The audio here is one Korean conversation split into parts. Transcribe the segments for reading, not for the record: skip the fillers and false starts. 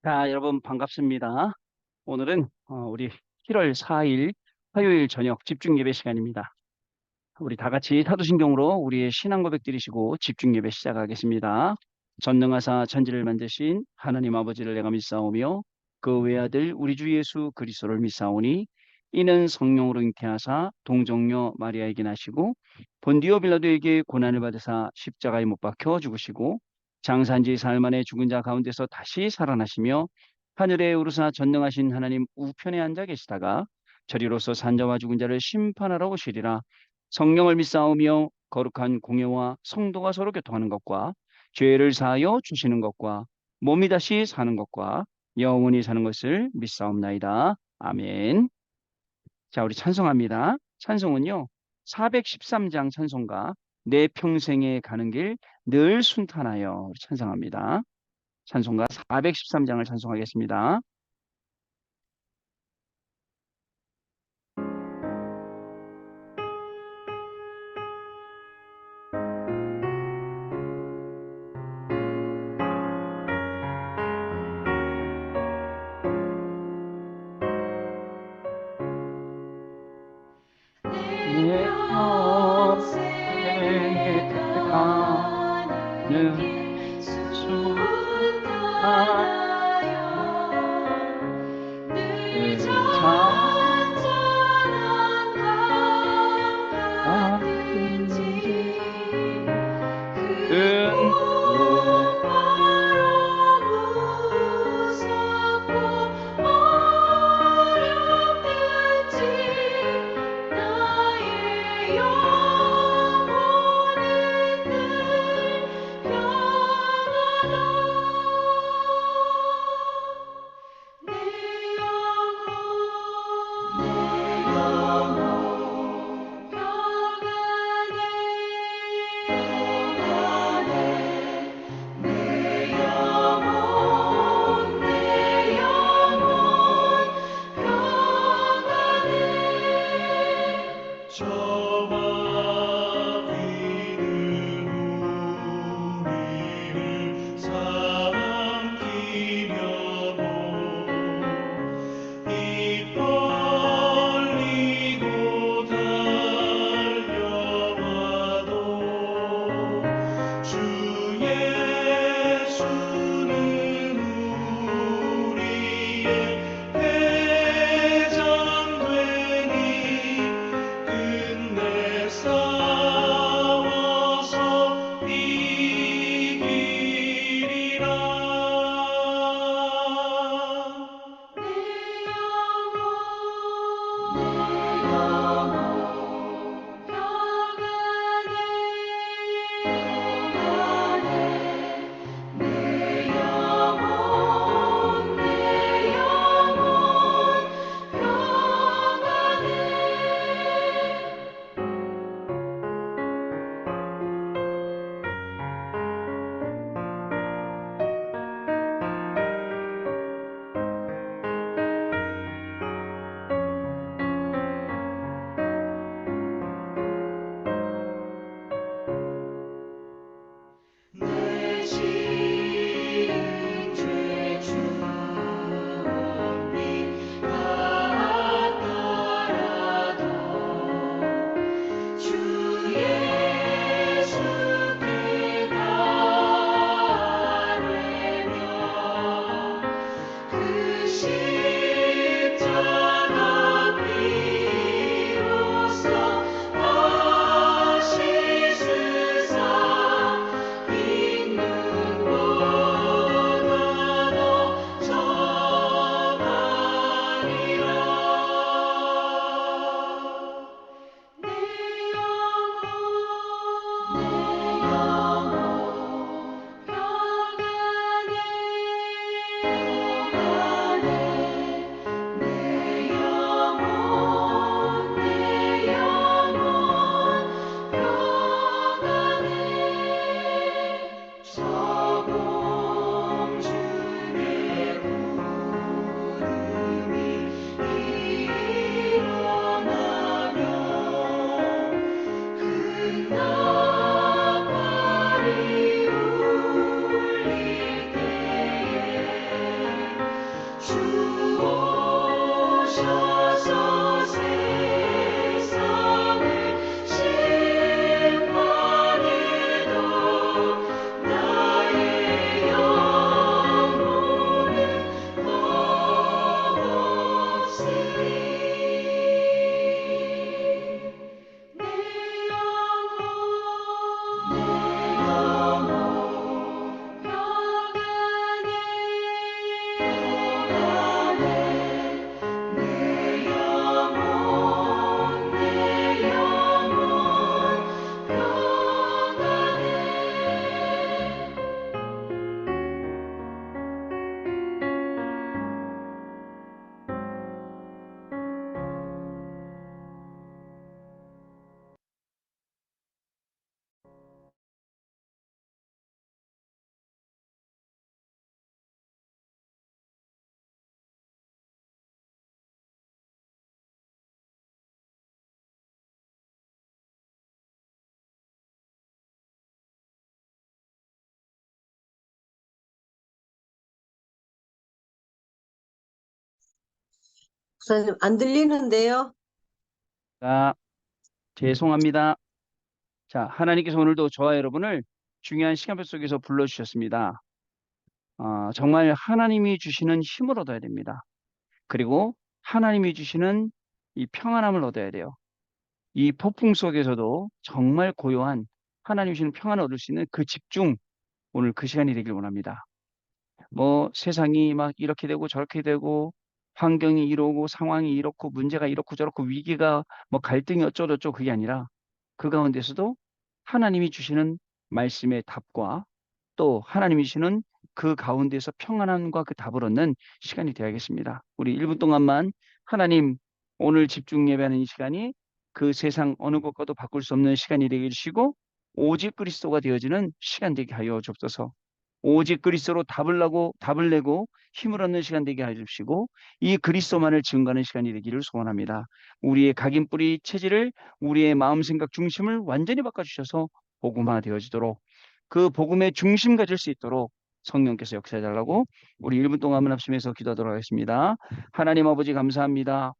자, 여러분 반갑습니다. 오늘은 우리 7월 4일 화요일 저녁 집중 예배 시간입니다. 우리 다 같이 사도신경으로 우리의 신앙 고백 드리시고 집중 예배 시작하겠습니다. 전능하사 천지를 만드신 하나님 아버지를 내가 믿사오며 그 외아들 우리 주 예수 그리스도를 믿사오니 이는 성령으로 잉태하사 동정녀 마리아에게 나시고 본디오 빌라도에게 고난을 받으사 십자가에 못 박혀 죽으시고 장사한 지 사흘 만에 죽은 자 가운데서 다시 살아나시며 하늘에 오르사 전능하신 하나님 우편에 앉아 계시다가 저리로서 산자와 죽은 자를 심판하러 오시리라. 성령을 믿사오며 거룩한 공예와 성도가 서로 교통하는 것과 죄를 사하여 주시는 것과 몸이 다시 사는 것과 영원히 사는 것을 믿사옵나이다. 아멘. 자, 우리 찬송합니다. 찬송은요, 413장 찬송가 내 평생에 가는 길 늘 순탄하여 우리 찬송합니다. 찬송가 413장을 찬송하겠습니다. 내 평생에 가는 순탄하여 늘 잔잔한 강 같은지 큰 바로 무섭고 어렵든지 나의 영혼은 늘 평안하다. 내 영혼 평안해 내 영혼 평안해 저와 비는 우리를 삼키려고 입 벌리고 달려와도 주 예수는 우리의 대장되니 끝내 싸워서 이기리라. 내 영혼 평안해 내 목사님, 안 들리는데요? 자, 죄송합니다. 자, 하나님께서 오늘도 저와 여러분을 중요한 시간표 속에서 불러주셨습니다. 정말 하나님이 주시는 힘을 얻어야 됩니다. 그리고 하나님이 주시는 이 평안함을 얻어야 돼요. 이 폭풍 속에서도 정말 고요한 하나님이 주시는 평안을 얻을 수 있는 그 집중, 오늘 그 시간이 되길 원합니다. 뭐 세상이 막 이렇게 되고 저렇게 되고 환경이 이러고 상황이 이렇고 문제가 이렇고 저렇고 위기가 뭐 갈등이 어쩌고저쩌고 그게 아니라 그 가운데서도 하나님이 주시는 말씀의 답과 또 하나님이 주시는 그 가운데서 평안함과 그 답을 얻는 시간이 되어야겠습니다. 우리 1분 동안만 하나님 오늘 집중 예배하는 이 시간이 그 세상 어느 것과도 바꿀 수 없는 시간이 되게 해주시고 오직 그리스도가 되어지는 시간 되게 하여 주옵소서. 오직 그리스도로 답을 내고 힘을 얻는 시간 되게 해 주시고 이 그리스도만을 증거하는 시간이 되기를 소원합니다. 우리의 각인뿌리 체질을 우리의 마음 생각 중심을 완전히 바꿔 주셔서 복음화 되어지도록 그 복음의 중심 가질 수 있도록 성령께서 역사해 달라고 우리 1분 동안 한번 합심해서 기도하도록 하겠습니다. 하나님 아버지 감사합니다.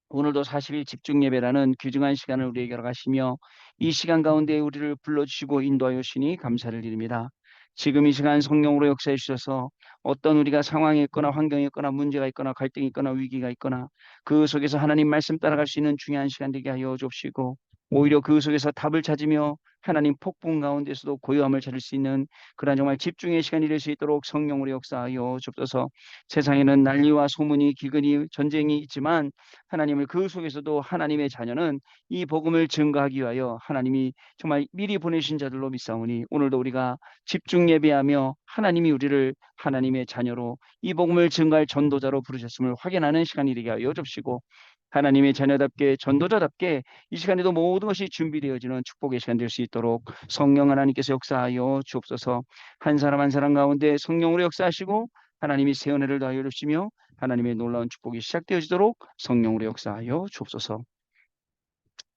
오늘도 40일 집중 예배라는 귀중한 시간을 우리에게 허락하시며 이 시간 가운데 우리를 불러주시고 인도하여 주시니 감사를 드립니다. 지금 이 시간 성령으로 역사해 주셔서 어떤 우리가 상황이 있거나 환경이 있거나 문제가 있거나 갈등이 있거나 위기가 있거나 그 속에서 하나님 말씀 따라갈 수 있는 중요한 시간 되게 하여 주옵시고 오히려 그 속에서 답을 찾으며 하나님 폭풍 가운데서도 고요함을 찾을 수 있는 그러한 정말 집중의 시간이 될 수 있도록 성령으로 역사하여 주옵소서. 세상에는 난리와 소문이 기근이 전쟁이 있지만 하나님을 그 속에서도 하나님의 자녀는 이 복음을 증거하기 위하여 하나님이 정말 미리 보내신 자들로 믿사오니 오늘도 우리가 집중 예배하며 하나님이 우리를 하나님의 자녀로 이 복음을 증거할 전도자로 부르셨음을 확인하는 시간이 되게 하여 주옵시고 하나님의 자녀답게 전도자답게 이 시간에도 모든 것이 준비되어지는 축복의 시간 될 수 있도록 성령 하나님께서 역사하여 주옵소서. 한 사람 한 사람 가운데 성령으로 역사하시고 하나님이 새 은혜를 더하여 주시며 하나님의 놀라운 축복이 시작되어지도록 성령으로 역사하여 주옵소서.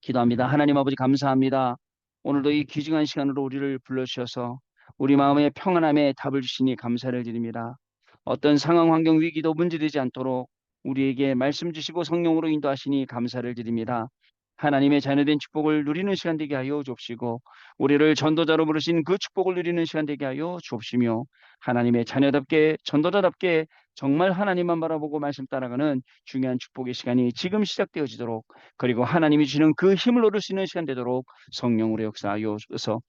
기도합니다. 하나님 아버지 감사합니다. 오늘도 이 귀중한 시간으로 우리를 불러주셔서 우리 마음의 평안함에 답을 주시니 감사를 드립니다. 어떤 상황, 환경, 위기도 문제되지 않도록 우리에게 말씀 주시고 성령으로 인도하시니 감사를 드립니다. 하나님의 자녀된 축복을 누리는 시간 되게 하여 주옵시고 우리를 전도자로 부르신 그 축복을 누리는 시간 되게 하여 주옵시며 하나님의 자녀답게 전도자답게 정말 하나님만 바라보고 말씀 따라가는 중요한 축복의 시간이 지금 시작되어지도록 그리고 하나님이 주시는 그 힘을 얻을 수 있는 시간 되도록 성령으로 역사하여 주셔서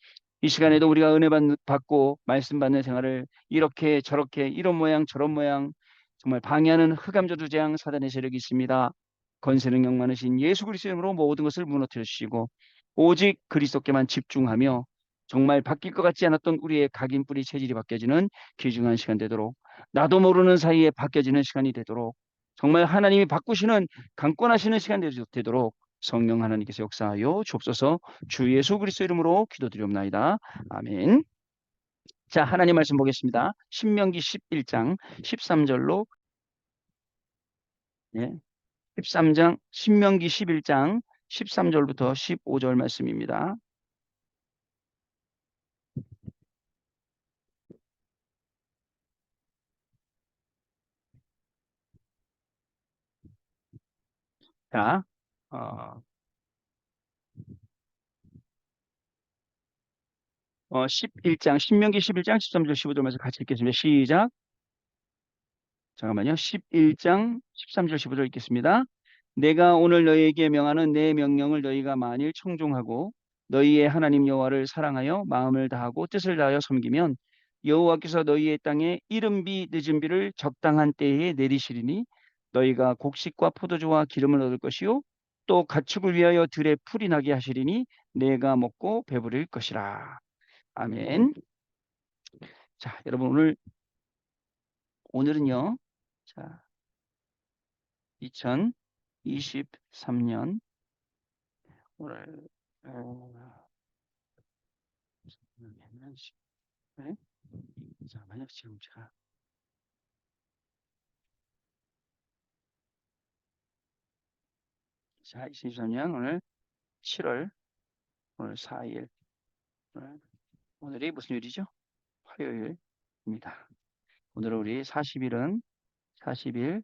이 시간에도 우리가 은혜 받고 말씀 받는 생활을 이렇게 저렇게 이런 모양 저런 모양 정말 방해하는 흑암저주 재앙 사단의 세력이 있습니다. 권세 능력 많으신 예수 그리스도 이름으로 모든 것을 무너뜨려 주시고 오직 그리스도께만 집중하며 정말 바뀔 것 같지 않았던 우리의 각인 뿌리 체질이 바뀌어지는 귀중한 시간 되도록 나도 모르는 사이에 바뀌어지는 시간이 되도록 정말 하나님이 바꾸시는 강권하시는 시간 되도록 성령 하나님께서 역사하여 주옵소서. 주 예수 그리스도 이름으로 기도드리옵나이다. 아멘. 자, 하나님 말씀 보겠습니다. 신명기 11장 13절로 13장 신명기 11장 13절부터 15절 말씀입니다. 자, 어, 11장 신명기 11장 13절 15절 말씀 같이 읽겠습니다. 시작. 잠깐만요. 11장 13절 15절 읽겠습니다. 내가 오늘 너희에게 명하는 내 명령을 너희가 만일 청종하고 너희의 하나님 여호와를 사랑하여 마음을 다하고 뜻을 다하여 섬기면 여호와께서 너희의 땅에 이른비 늦은 비를 적당한 때에 내리시리니 너희가 곡식과 포도주와 기름을 얻을 것이요 또 가축을 위하여 들에 풀이 나게 하시리니 내가 먹고 배부를 것이라. 아멘. 자, 여러분 오늘은요. 자, 2023년 오늘 네? 잠깐만요. 지금 제가 자 2023년 오늘 7월 오늘 4일 오늘이 무슨 요일이죠? 화요일입니다. 오늘 우리 40일은 40일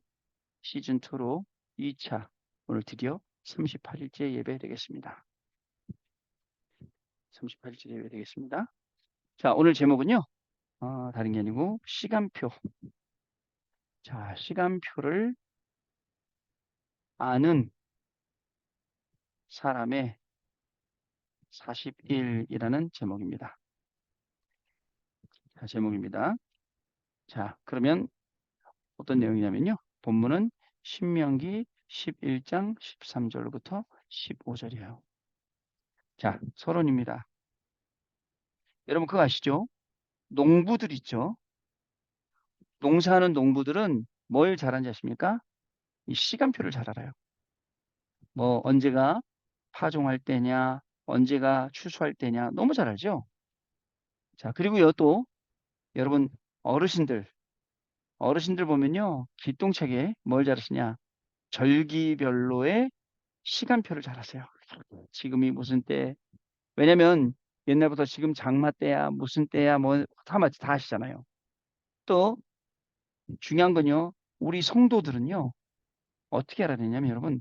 시즌2로 2차 오늘 드디어 38일째 예배 되겠습니다. 38일째 예배 되겠습니다. 자, 오늘 제목은요. 다른 게 아니고 시간표. 자, 시간표를 아는 사람의 40일이라는 제목입니다. 자, 제목입니다. 자, 그러면 어떤 내용이냐면요. 본문은 신명기 11장 13절부터 15절이에요. 자, 서론입니다. 여러분 그거 아시죠? 농부들 있죠? 농사하는 농부들은 뭘 잘하는지 아십니까? 이 시간표를 잘 알아요. 뭐 언제가 파종할 때냐, 언제가 추수할 때냐 너무 잘 알죠? 자, 그리고요 또 여러분 어르신들 보면요. 기똥차게 뭘 잘하시냐? 절기별로의 시간표를 잘 아세요. 지금이 무슨 때, 왜냐면 옛날부터 지금 장마 때야, 무슨 때야, 뭐 다 아시잖아요. 또 중요한 건요. 우리 성도들은요. 어떻게 알아야 되냐면 여러분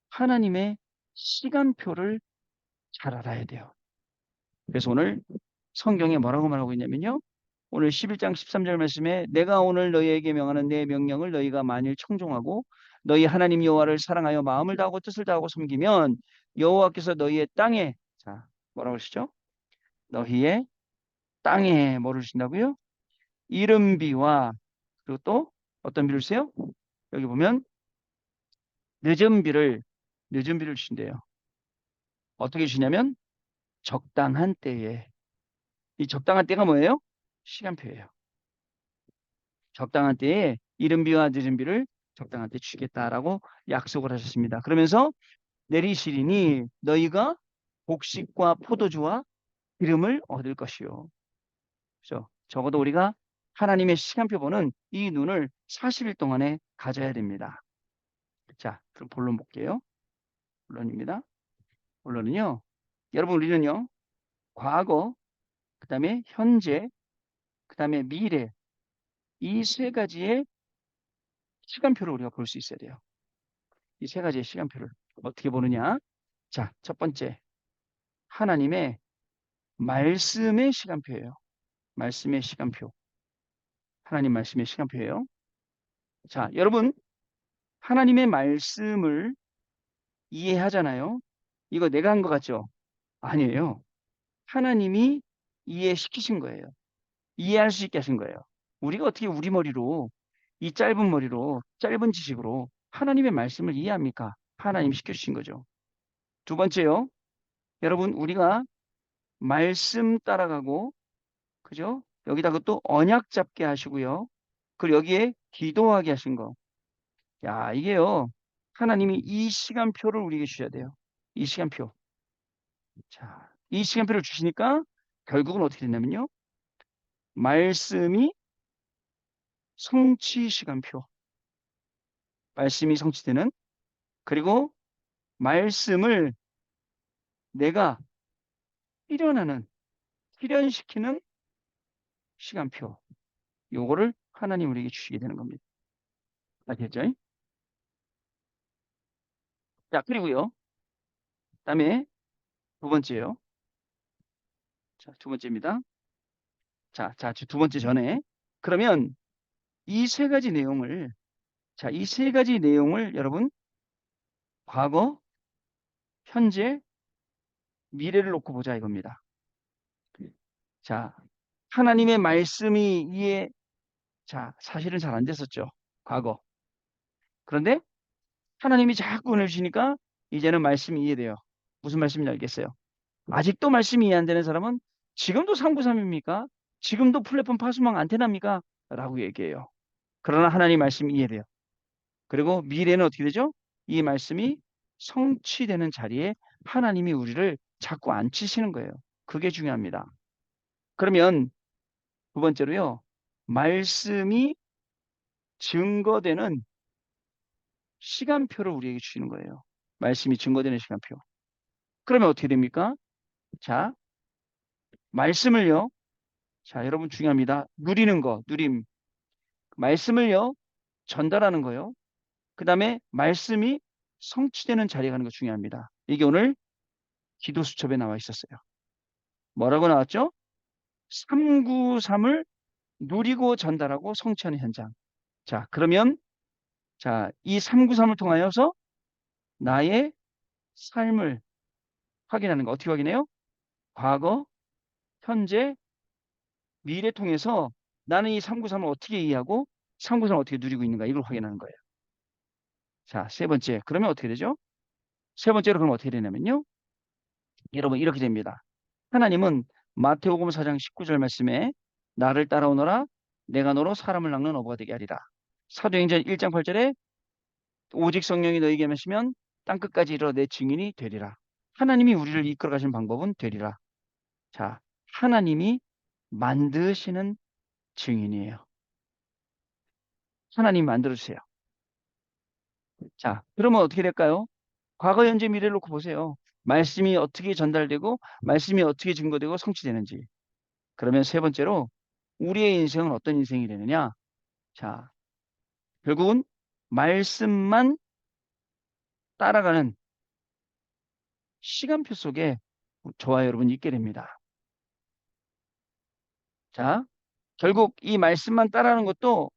하나님의 시간표를 잘 알아야 돼요. 그래서 오늘 성경에 뭐라고 말하고 있냐면요. 오늘 11장 13절 말씀에 내가 오늘 너희에게 명하는 내 명령을 너희가 만일 청종하고 너희 하나님 여호와를 사랑하여 마음을 다하고 뜻을 다하고 섬기면 여호와께서 너희의 땅에 자 뭐라고 하시죠? 너희의 땅에 뭐를 주신다고요? 이른 비와 그리고 또 어떤 비를 주세요? 여기 보면 늦은 비를 주신대요. 어떻게 주시냐면 적당한 때에 이 적당한 때가 뭐예요? 시간표예요. 적당한 때에 이른 비와 늦은 비를 적당한 때 주겠다라고 약속을 하셨습니다. 그러면서 내리시리니 너희가 곡식과 포도주와 기름을 얻을 것이요. 그렇죠? 적어도 우리가 하나님의 시간표 보는 이 눈을 40일 동안에 가져야 됩니다. 자, 그럼 본론 볼게요. 본론입니다. 본론은요. 여러분 우리는요. 과거, 그다음에 현재, 그다음에 미래 이 세 가지의 시간표를 우리가 볼 수 있어야 돼요. 이 세 가지의 시간표를 어떻게 보느냐? 자, 첫 번째 하나님의 말씀의 시간표예요. 말씀의 시간표. 하나님 말씀의 시간표예요. 자, 여러분 하나님의 말씀을 이해하잖아요. 이거 내가 한 것 같죠? 아니에요. 하나님이 이해시키신 거예요. 이해할 수 있게 하신 거예요. 우리가 어떻게 우리 머리로 이 짧은 머리로 짧은 지식으로 하나님의 말씀을 이해합니까? 하나님이 시켜주신 거죠. 두 번째요. 여러분 우리가 말씀 따라가고 그죠? 여기다 그것도 언약 잡게 하시고요. 그리고 여기에 기도하게 하신 거. 야, 이게요. 하나님이 이 시간표를 우리에게 주셔야 돼요. 이 시간표. 자, 이 시간표를 주시니까 결국은 어떻게 됐냐면요. 말씀이 성취 시간표. 말씀이 성취되는 그리고 말씀을 내가 실현시키는 시간표. 요거를 하나님 우리에게 주시게 되는 겁니다. 아시겠죠? 자, 그리고요. 그다음에 두 번째요. 자, 두 번째입니다. 두 번째 전에 그러면 이 세 가지 내용을 이 세 가지 내용을 여러분 과거, 현재, 미래를 놓고 보자 이겁니다. 자, 하나님의 말씀이 사실은 잘 안 됐었죠. 과거. 그런데 하나님이 자꾸 은혜를 주시니까 이제는 말씀이 이해돼요. 무슨 말씀인지 알겠어요. 아직도 말씀이 이해 안 되는 사람은 지금도 393입니까? 지금도 플랫폼 파수망 안테나입니까? 라고 얘기해요. 그러나 하나님 말씀이 이해돼요. 그리고 미래는 어떻게 되죠? 이 말씀이 성취되는 자리에 하나님이 우리를 자꾸 앉히시는 거예요. 그게 중요합니다. 그러면 두 번째로요. 말씀이 증거되는 시간표를 우리에게 주시는 거예요. 말씀이 증거되는 시간표. 그러면 어떻게 됩니까? 자, 말씀을요. 자, 여러분 중요합니다. 누리는 거, 누림. 말씀을요. 전달하는 거요. 그 다음에 말씀이 성취되는 자리에 가는 거 중요합니다. 이게 오늘 기도 수첩에 나와 있었어요. 뭐라고 나왔죠? 393을 누리고 전달하고 성취하는 현장. 자, 그러면 자, 이 393을 통하여서 나의 삶을 확인하는 거 어떻게 확인해요? 과거, 현재, 미래 통해서 나는 이 393을 어떻게 이해하고 393을 어떻게 누리고 있는가 이걸 확인하는 거예요. 자, 세 번째. 그러면 어떻게 되죠? 세 번째로 그럼 어떻게 되냐면요. 여러분 이렇게 됩니다. 하나님은 마태복음 4장 19절 말씀에 나를 따라오너라 내가 너로 사람을 낚는 어부가 되게 하리라. 사도행전 1장 8절에 오직 성령이 너희에게 하시면 땅끝까지 이르러 내 증인이 되리라. 하나님이 우리를 이끌어 가시는 방법은 되리라. 자, 하나님이 만드시는 증인이에요. 하나님 만들어 주세요. 자, 그러면 어떻게 될까요? 과거, 현재, 미래를 놓고 보세요. 말씀이 어떻게 전달되고 말씀이 어떻게 증거되고 성취되는지. 그러면 세 번째로 우리의 인생은 어떤 인생이 되느냐? 자, 결국은 말씀만 따라가는 시간표 속에 저와 여러분이 있게 됩니다. 자, 결국 이 말씀만 따라하는 것도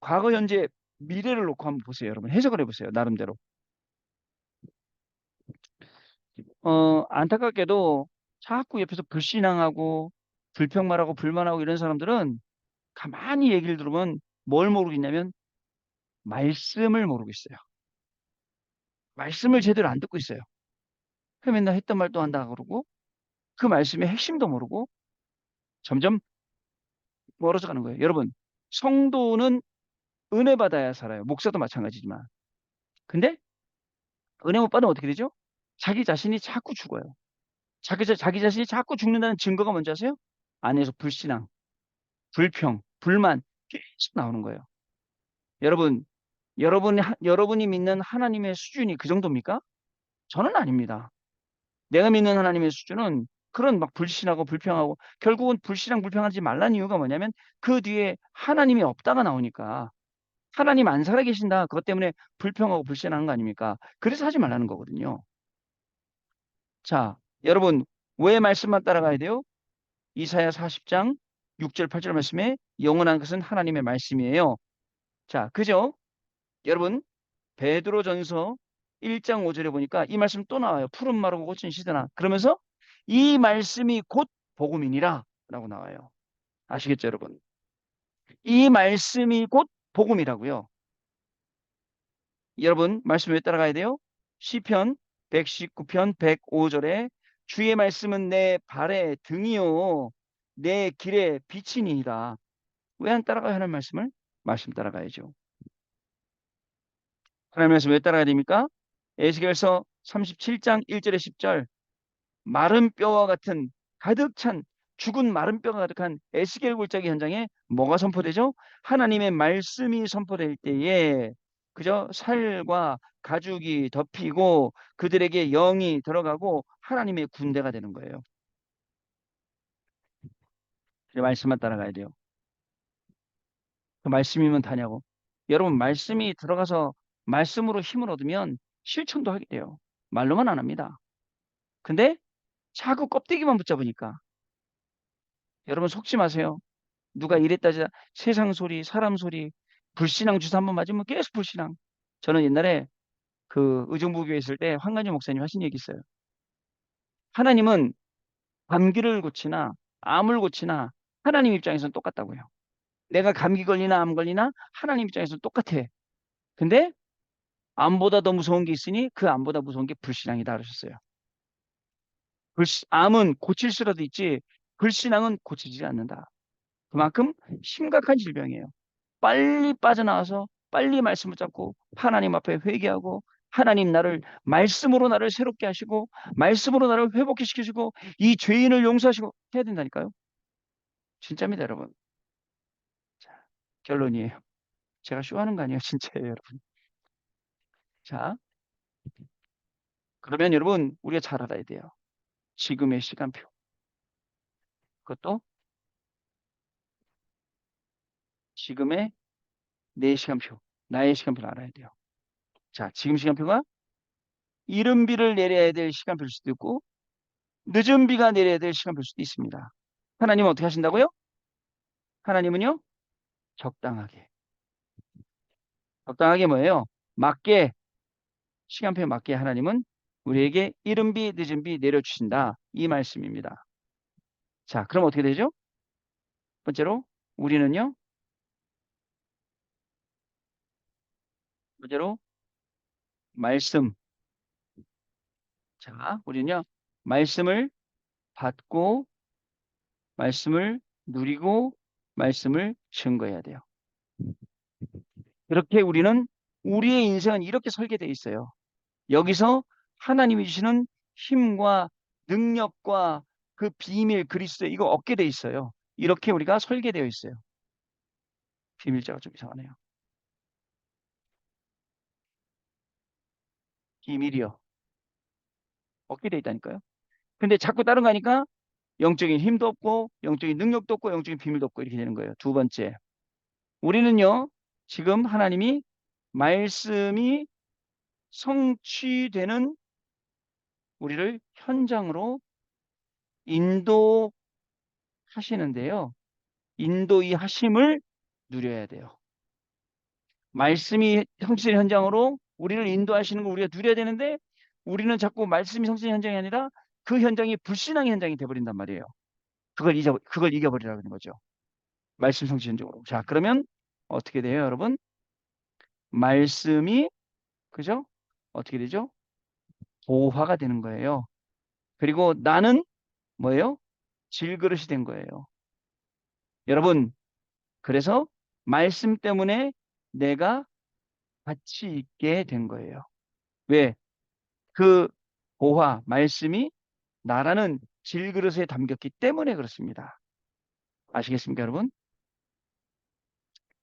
과거, 현재, 미래를 놓고 한번 보세요. 여러분 해석을 해보세요. 나름대로. 안타깝게도 자꾸 옆에서 불신앙하고 불평말하고 불만하고 이런 사람들은 가만히 얘기를 들으면 뭘 모르고 있냐면 말씀을 모르고 있어요. 말씀을 제대로 안 듣고 있어요. 그 맨날 했던 말 또 한다 그러고 그 말씀의 핵심도 모르고 점점 멀어져 가는 거예요. 여러분, 성도는 은혜 받아야 살아요. 목사도 마찬가지지만. 근데 은혜 못 받으면 어떻게 되죠? 자기 자신이 자꾸 죽어요. 자기 자신이 자꾸 죽는다는 증거가 뭔지 아세요? 안에서 불신앙, 불평, 불만 계속 나오는 거예요. 여러분, 여러분이 믿는 하나님의 수준이 그 정도입니까? 저는 아닙니다. 내가 믿는 하나님의 수준은 그런 막 불신하고 불평하고 결국은 불신앙 불평하지 말라는 이유가 뭐냐면 그 뒤에 하나님이 없다가 나오니까 하나님 안 살아계신다. 그것 때문에 불평하고 불신하는 거 아닙니까? 그래서 하지 말라는 거거든요. 자, 여러분 왜 말씀만 따라가야 돼요? 이사야 40장 6절 8절 말씀에 영원한 것은 하나님의 말씀이에요. 자, 그죠? 여러분 베드로전서 1장 5절에 보니까 이 말씀 또 나와요. 푸른 마르고 고친 시드나. 그러면서 이 말씀이 곧 복음이니라 라고 나와요. 아시겠죠, 여러분? 이 말씀이 곧 복음이라고요. 여러분, 말씀 왜 따라가야 돼요? 시편 119편 105절에 주의 말씀은 내 발의 등이요 내 길의 빛이니이다. 왜 안 따라가요, 하나님 말씀을? 말씀 따라가야죠. 하나님 말씀 왜 따라가야 됩니까? 에스겔서 37장 1절에 10절 마른 뼈와 같은 가득 찬 죽은 마른 뼈가 가득한 에스겔 골짜기 현장에 뭐가 선포되죠? 하나님의 말씀이 선포될 때에 그저 살과 가죽이 덮이고 그들에게 영이 들어가고 하나님의 군대가 되는 거예요. 그 말씀만 따라가야 돼요. 그 말씀이면 다냐고. 여러분 말씀이 들어가서 말씀으로 힘을 얻으면 실천도 하게 돼요. 말로만 안 합니다. 근데 자꾸 껍데기만 붙잡으니까 여러분 속지 마세요. 누가 이랬다자 세상 소리, 사람 소리, 불신앙 주사 한번 맞으면 계속 불신앙. 저는 옛날에 그 의정부교회 있을 때 황간주 목사님 하신 얘기 있어요. 하나님은 감기를 고치나 암을 고치나 하나님 입장에서는 똑같다고요. 내가 감기 걸리나 암 걸리나 하나님 입장에서는 똑같아. 근데 암보다 더 무서운 게 있으니 그 암보다 무서운 게 불신앙이다 그러셨어요. 암은 고칠 수라도 있지 불신앙은 고치지 않는다. 그만큼 심각한 질병이에요. 빨리 빠져나와서 빨리 말씀 붙잡고 하나님 앞에 회개하고 하나님 나를 말씀으로 나를 새롭게 하시고 말씀으로 나를 회복해 시키시고 이 죄인을 용서하시고 해야 된다니까요. 진짜입니다, 여러분. 자, 결론이에요. 제가 쇼하는 거 아니에요, 진짜예요, 여러분. 자, 그러면 여러분 우리가 잘 알아야 돼요. 지금의 시간표. 그것도 지금의 내 시간표, 나의 시간표를 알아야 돼요. 자, 지금 시간표가 이른 비를 내려야 될 시간표일 수도 있고 늦은 비가 내려야 될 시간표일 수도 있습니다. 하나님은 어떻게 하신다고요? 하나님은요? 적당하게. 적당하게 뭐예요? 맞게 시간표에 맞게 하나님은 우리에게 이른 비 늦은 비 내려주신다. 이 말씀입니다. 자, 그럼 어떻게 되죠? 번째로 우리는요. 번째로 말씀. 자, 우리는요. 말씀을 받고 말씀을 누리고 말씀을 증거해야 돼요. 이렇게 우리는 우리의 인생은 이렇게 설계되어 있어요. 여기서 하나님이 주시는 힘과 능력과 그 비밀 그리스도 이거 얻게 돼 있어요. 이렇게 우리가 설계되어 있어요. 비밀자가 좀 이상하네요. 비밀이요. 얻게 돼 있다니까요. 근데 자꾸 다른 거 하니까 영적인 힘도 없고 영적인 능력도 없고 영적인 비밀도 없고 이렇게 되는 거예요. 두 번째. 우리는요. 지금 하나님이 말씀이 성취되는 우리를 현장으로 인도하시는데요. 인도 이 하심을 누려야 돼요. 말씀이 성취된 현장으로 우리를 인도하시는 걸 우리가 누려야 되는데 우리는 자꾸 말씀이 성취된 현장이 아니라 그 현장이 불신앙의 현장이 돼버린단 말이에요. 그걸 이겨버리라는 거죠. 말씀 성취 현장으로. 자, 그러면 어떻게 돼요, 여러분? 말씀이 그죠? 어떻게 되죠? 보화가 되는 거예요. 그리고 나는 뭐예요? 질그릇이 된 거예요. 여러분, 그래서 말씀 때문에 내가 가치 있게 된 거예요. 왜? 그 보화, 말씀이 나라는 질그릇에 담겼기 때문에 그렇습니다. 아시겠습니까, 여러분?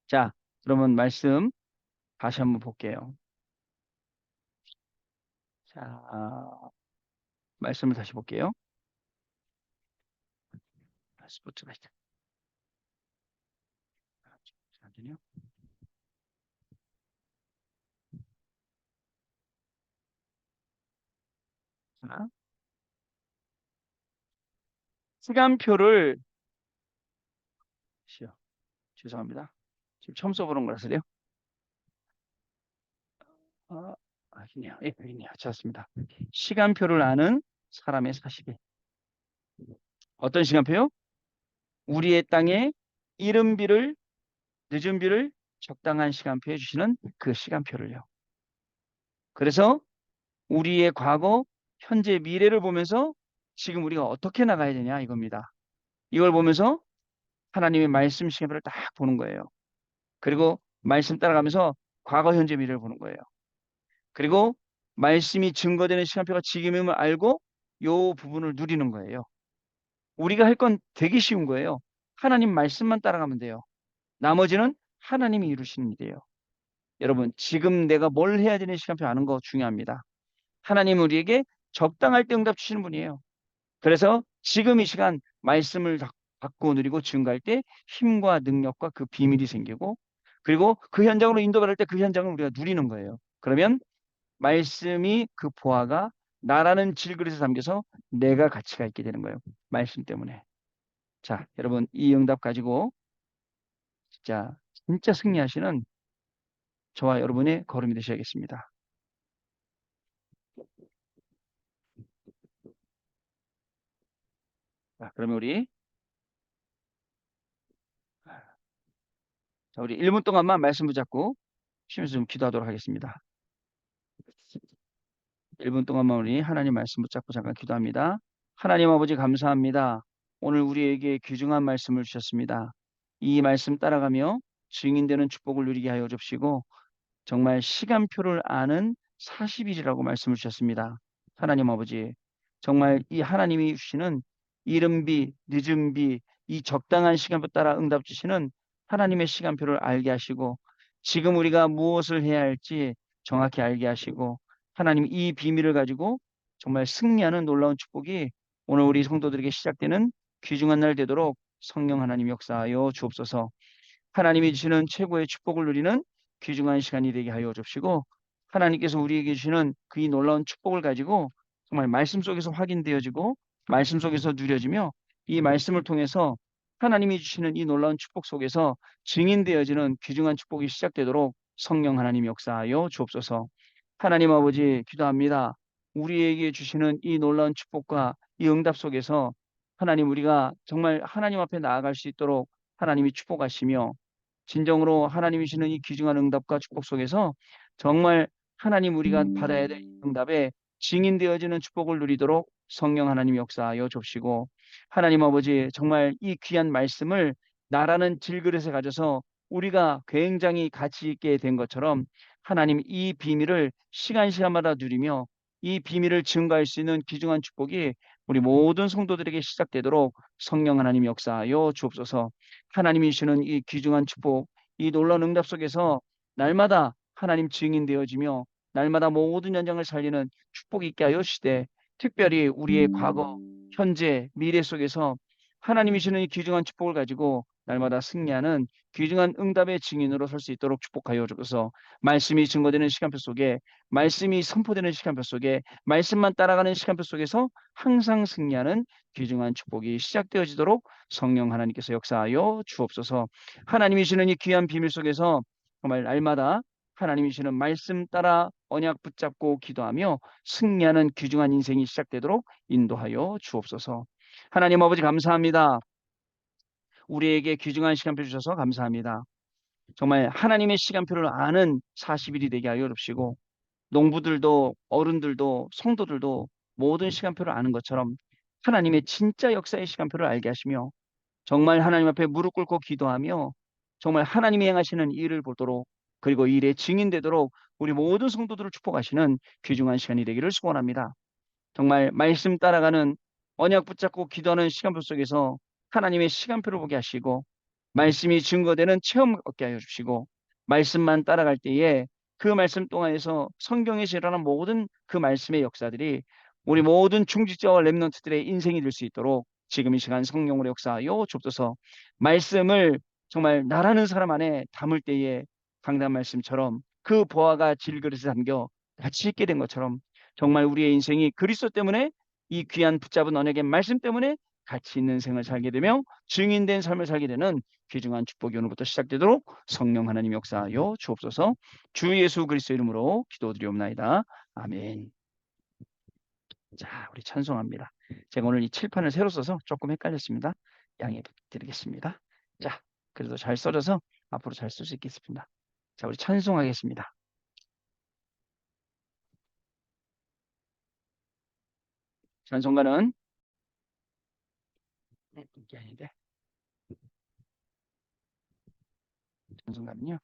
자, 그러면 말씀 다시 한번 볼게요. 자, 말씀을 다시 볼게요. 스포츠가 있다. 안 되네요. 자, 시간표를 시요. 죄송합니다. 지금 처음 써보는 거라서요. 있네요. 예, 여기 있네요. 찾았습니다. 시간표를 아는 사람의 40일. 어떤 시간표요? 우리의 땅에 이른 비를 늦은 비를 적당한 시간표에 주시는 그 시간표를요. 그래서 우리의 과거, 현재, 미래를 보면서 지금 우리가 어떻게 나가야 되냐 이겁니다. 이걸 보면서 하나님의 말씀 시간표를 딱 보는 거예요. 그리고 말씀 따라가면서 과거, 현재, 미래를 보는 거예요. 그리고 말씀이 증거되는 시간표가 지금임을 알고 요 부분을 누리는 거예요. 우리가 할 건 되게 쉬운 거예요. 하나님 말씀만 따라가면 돼요. 나머지는 하나님이 이루시는 일이에요. 여러분, 지금 내가 뭘 해야 되는 시간표 아는 거 중요합니다. 하나님은 우리에게 적당할 때 응답 주시는 분이에요. 그래서 지금 이 시간 말씀을 받고 누리고 증거할 때 힘과 능력과 그 비밀이 생기고 그리고 그 현장으로 인도받을 때 그 현장을 우리가 누리는 거예요. 그러면 말씀이 그 보화가 나라는 질그릇에 담겨서 내가 가치가 있게 되는 거예요. 말씀 때문에. 자, 여러분 이 응답 가지고 진짜 승리하시는 저와 여러분의 걸음이 되셔야겠습니다. 자, 그러면 우리 1분 동안만 말씀 붙잡고 쉬면서 좀 기도하도록 하겠습니다. 1분 동안만 우리 하나님 말씀 붙잡고 잠깐 기도합니다. 하나님 아버지 감사합니다. 오늘 우리에게 귀중한 말씀을 주셨습니다. 이 말씀 따라가며 증인되는 축복을 누리게 하여 주시고 정말 시간표를 아는 40일이라고 말씀을 주셨습니다. 하나님 아버지, 정말 이 하나님이 주시는 이른 비, 늦은 비, 이 적당한 시간표 따라 응답 주시는 하나님의 시간표를 알게 하시고 지금 우리가 무엇을 해야 할지 정확히 알게 하시고 하나님 이 비밀을 가지고 정말 승리하는 놀라운 축복이 오늘 우리 성도들에게 시작되는 귀중한 날 되도록 성령 하나님 역사하여 주옵소서. 하나님이 주시는 최고의 축복을 누리는 귀중한 시간이 되게 하여 주시고 하나님께서 우리에게 주시는 그 이 놀라운 축복을 가지고 정말 말씀 속에서 확인되어지고 말씀 속에서 누려지며 이 말씀을 통해서 하나님이 주시는 이 놀라운 축복 속에서 증인되어지는 귀중한 축복이 시작되도록 성령 하나님 역사하여 주옵소서. 하나님 아버지 기도합니다. 우리에게 주시는 이 놀라운 축복과 이 응답 속에서 하나님 우리가 정말 하나님 앞에 나아갈 수 있도록 하나님이 축복하시며 진정으로 하나님이 주시는 이 귀중한 응답과 축복 속에서 정말 하나님 우리가 받아야 될 응답에 증인되어지는 축복을 누리도록 성령 하나님 역사하여 줍시고 하나님 아버지 정말 이 귀한 말씀을 나라는 질그릇에 가져서 우리가 굉장히 가치 있게 된 것처럼 하나님 이 비밀을 시간마다 누리며 이 비밀을 증거할 수 있는 귀중한 축복이 우리 모든 성도들에게 시작되도록 성령 하나님 역사하여 주옵소서. 하나님이 주시는 이 귀중한 축복, 이 놀라운 응답 속에서 날마다 하나님 증인되어지며 날마다 모든 연장을 살리는 축복이 있게 하여 주시되 특별히 우리의 과거, 현재, 미래 속에서 하나님이 주시는 이 귀중한 축복을 가지고 날마다 승리하는 귀중한 응답의 증인으로 설 수 있도록 축복하여 주옵소서. 말씀이 증거되는 시간표 속에 말씀이 선포되는 시간표 속에 말씀만 따라가는 시간표 속에서 항상 승리하는 귀중한 축복이 시작되어지도록 성령 하나님께서 역사하여 주옵소서. 하나님이 주시는 이 귀한 비밀 속에서 정말 날마다 하나님이 주시는 말씀 따라 언약 붙잡고 기도하며 승리하는 귀중한 인생이 시작되도록 인도하여 주옵소서. 하나님 아버지 감사합니다. 우리에게 귀중한 시간표 주셔서 감사합니다. 정말 하나님의 시간표를 아는 40일이 되게 하여 주시고 농부들도 어른들도 성도들도 모든 시간표를 아는 것처럼 하나님의 진짜 역사의 시간표를 알게 하시며 정말 하나님 앞에 무릎 꿇고 기도하며 정말 하나님이 행하시는 일을 보도록 그리고 이 일에 증인되도록 우리 모든 성도들을 축복하시는 귀중한 시간이 되기를 소원합니다. 정말 말씀 따라가는 언약 붙잡고 기도하는 시간표 속에서 하나님의 시간표를 보게 하시고 말씀이 증거되는 체험 얻게 하여 주시고 말씀만 따라갈 때에 그 말씀 동안에서 성경에서 일어난 모든 그 말씀의 역사들이 우리 모든 중직자와 렘넌트들의 인생이 될 수 있도록 지금 이 시간 성령으로 역사하여 줍소서. 말씀을 정말 나라는 사람 안에 담을 때에 강단 말씀처럼 그 보화가 질그릇에 담겨 가치 있게 된 것처럼 정말 우리의 인생이 그리스도 때문에 이 귀한 붙잡은 언약의 말씀 때문에 가치 있는 생을 살게 되며 증인된 삶을 살게 되는 귀중한 축복이 오늘부터 시작되도록 성령 하나님 역사하여 주옵소서. 주 예수 그리스도 이름으로 기도드리옵나이다. 아멘. 자, 우리 찬송합니다. 제가 오늘 이 칠판을 새로 써서 조금 헷갈렸습니다. 양해 드리겠습니다. 자, 그래도 잘 써져서 앞으로 잘 쓸 수 있겠습니다. 자, 우리 찬송하겠습니다. 찬송가는 이게 아닌데 찬송가는요.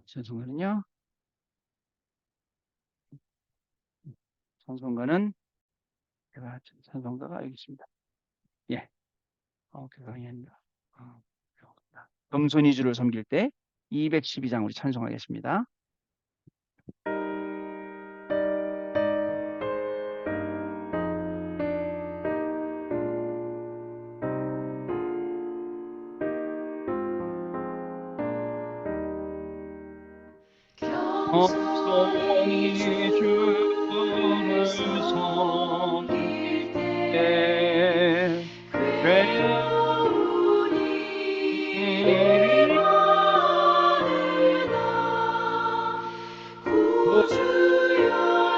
찬송가는요. 찬송가는 제가 찬송가가 여기 있습니다. 예, 그거 아닙니다. 금손이 주를 섬길 때 212장 우리 찬송하겠습니다. 금손이 주를 섬길 때 괴로운 일을 많으나 구주여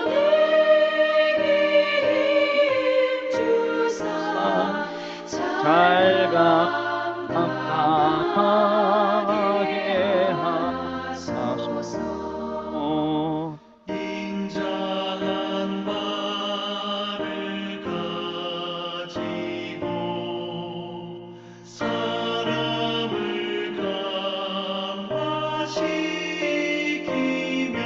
내게 힘주사 잘 감당하게 하소서. 인자한 말을 가지고 사람을 감화시키며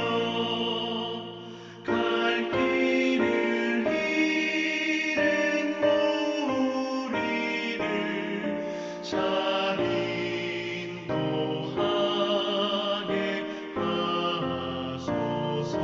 갈 길을 잃은 무리를 잘 인도하게 하소서.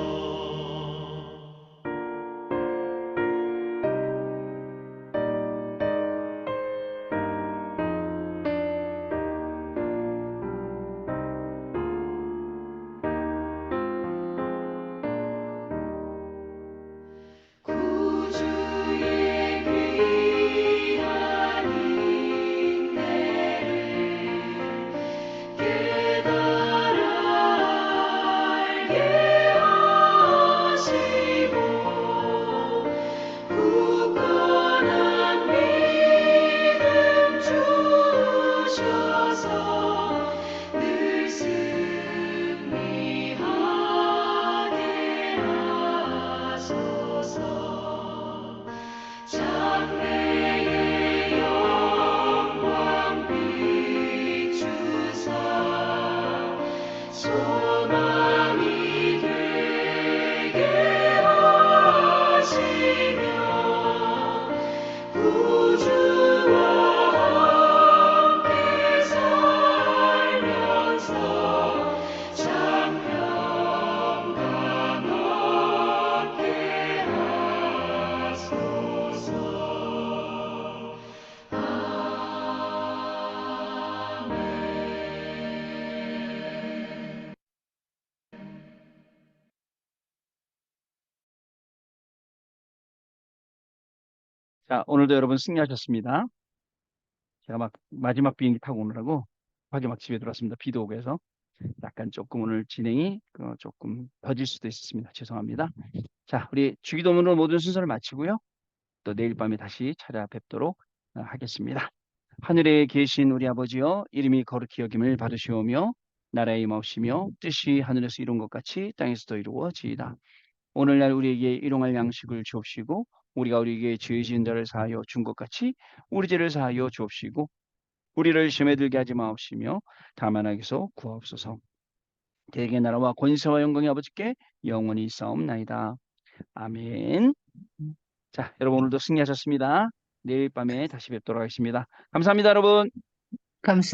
자, 오늘도 여러분 승리하셨습니다. 제가 막 마지막 비행기 타고 오느라고 급하게 막 집에 들어왔습니다. 비도 오고 해서 약간 조금 오늘 진행이 조금 더딜 수도 있습니다. 죄송합니다. 자, 우리 주기도문으로 모든 순서를 마치고요. 또 내일 밤에 다시 찾아뵙도록 하겠습니다. 하늘에 계신 우리 아버지여, 이름이 거룩히 여김을 받으시오며 나라의 임하옵시며 뜻이 하늘에서 이룬 것 같이 땅에서도 이루어지이다. 오늘날 우리에게 일용할 양식을 주옵시고 우리가 우리에게 죄 지은 자를 사하여 준 것 같이 우리 죄를 사하여 주옵시고 우리를 시험에 들게 하지 마옵시며 다만 악에서 구하옵소서. 대개 나라와 권세와 영광이 아버지께 영원히 있사옵나이다. 아멘. 자, 여러분 오늘도 승리하셨습니다. 내일 밤에 다시 뵙도록 하겠습니다. 감사합니다, 여러분. 감사